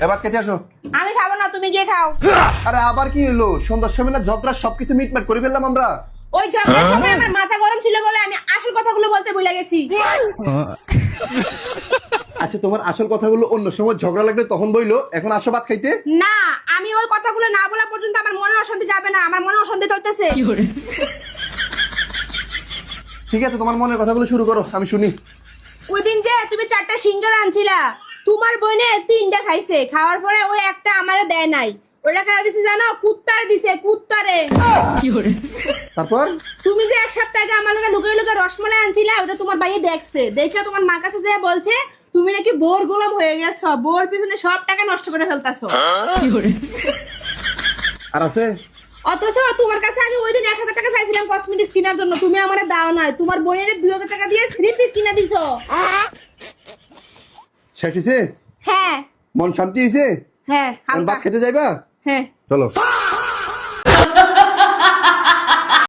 এবার খেতে আসো। আমি খাবো না, তুমি গিয়ে খাও। আরে আবার কি হলো? সন্ধ্যার সময় না ঝগড়া সবকিছু মিটমাট করে ফেললাম আমরা। ওই ঝগড়ার সময় আমার মাথা গরম ছিল বলে আমি আসল কথাগুলো বলতে ভুলে গেছি। আচ্ছা তোমার আসল কথাগুলো অন্য সময় ঝগড়া লাগলে তখন বইলো, এখন আসো ভাত খাইতে। না, আমি ওই কথাগুলো না বলা পর্যন্ত আমার মনে অশান্তি যাবে না। আমার মনে অশান্তি চলতেছে। ঠিক আছে, তোমার মনের কথাগুলো শুরু করো, আমি শুনি। ওই দিন যে তুমি 4টা সিঙ্গারা আনছিলা, তোমার বোনে 3টা খাইছে। খাওয়ার পরে ওই একটা আমারে দেয় নাই। ওটা কারা দিছে জানো? কুত্তারে দিছে, কুত্তারে। তারপর তুমি যে 1 সপ্তাহ আগে আমার লগে লুকিয়ে লুকিয়ে রসমালাই আনছিলা, ওটা তোমার ভাইয়ে দেখছে। দেখে তোমার মার কাছে যেয়ে বলছে তুমি নাকি বোর গোলাম হয়ে গেছো, বোর পিছনে সব টাকা নষ্ট করে ফেলতাছো। আর আছে? অথচ তোমার কাছে আমি ওই দিন 1000 টাকা চাইছিলাম কসমেটিক্স কেনার জন্য, তুমি আমারে দাও নাই। তোমার বোনের 2000 টাকা দিয়ে 3 পিস কিনে দিছো। শেষ হয়েছে? হ্যাঁ মন শান্তি হয়েছে? হ্যাঁ ভাত খেতে যাইবা? হ্যাঁ। চলো।